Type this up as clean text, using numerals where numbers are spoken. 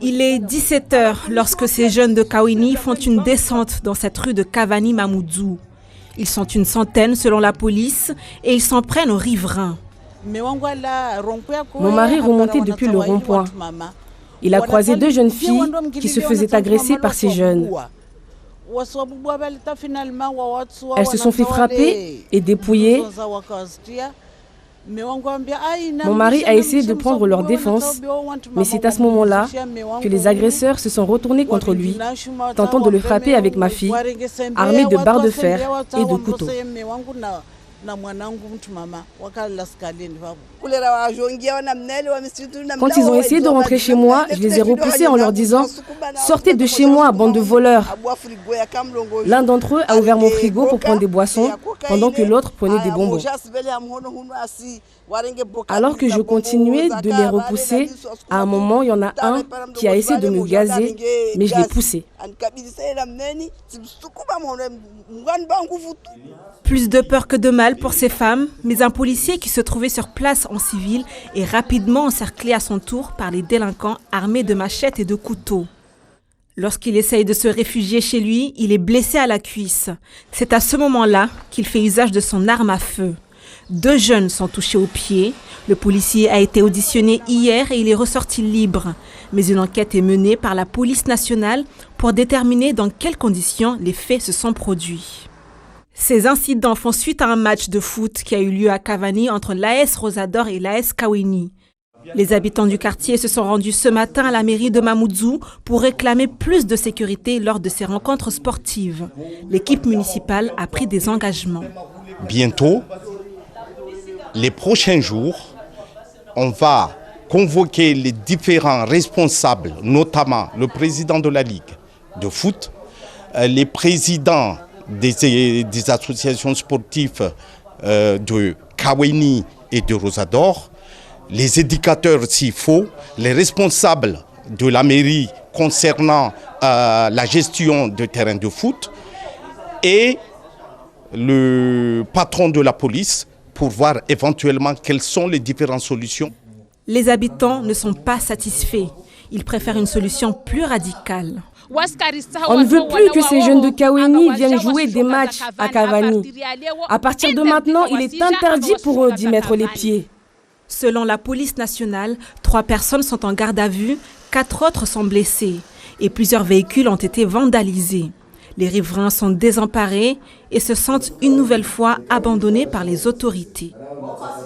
Il est 17 h lorsque ces jeunes de Kawini font une descente dans cette rue de Cavani Mamoudzou. Ils sont une centaine selon la police et ils s'en prennent aux riverains. Mon mari remontait depuis le rond-point. Il a croisé deux jeunes filles qui se faisaient agresser par ces jeunes. Elles se sont fait frapper et dépouiller. Mon mari a essayé de prendre leur défense, mais c'est à ce moment-là que les agresseurs se sont retournés contre lui, tentant de le frapper avec ma fille, armés de barres de fer et de couteaux. Quand ils ont essayé de rentrer chez moi, je les ai repoussés en leur disant « Sortez de chez moi, bande de voleurs !» L'un d'entre eux a ouvert mon frigo pour prendre des boissons, pendant que l'autre prenait des bonbons. Alors que je continuais de les repousser, à un moment, il y en a un qui a essayé de me gazer, mais je l'ai poussé. Plus de peur que de mal pour ces femmes, mais un policier qui se trouvait sur place en civil est rapidement encerclé à son tour par les délinquants armés de machettes et de couteaux. Lorsqu'il essaye de se réfugier chez lui, il est blessé à la cuisse. C'est à ce moment-là qu'il fait usage de son arme à feu. 2 jeunes sont touchés aux pieds. Le policier a été auditionné hier et il est ressorti libre. Mais une enquête est menée par la police nationale pour déterminer dans quelles conditions les faits se sont produits. Ces incidents font suite à un match de foot qui a eu lieu à Cavani entre l'AS Rosador et l'AS Kawini. Les habitants du quartier se sont rendus ce matin à la mairie de Mamoudzou pour réclamer plus de sécurité lors de ces rencontres sportives. L'équipe municipale a pris des engagements. Bientôt, les prochains jours, on va convoquer les différents responsables, notamment le président de la Ligue de foot, les présidents des associations sportives de Kawini et de Rosador, les éducateurs s'il faut, les responsables de la mairie concernant la gestion de terrains de foot et le patron de la police pour voir éventuellement quelles sont les différentes solutions. Les habitants ne sont pas satisfaits. Ils préfèrent une solution plus radicale. On ne veut plus que ces jeunes de Kawini viennent jouer des matchs à Cavani. À partir de maintenant, il est interdit pour eux d'y mettre les pieds. Selon la police nationale, 3 personnes sont en garde à vue, 4 autres sont blessées et plusieurs véhicules ont été vandalisés. Les riverains sont désemparés et se sentent une nouvelle fois abandonnés par les autorités.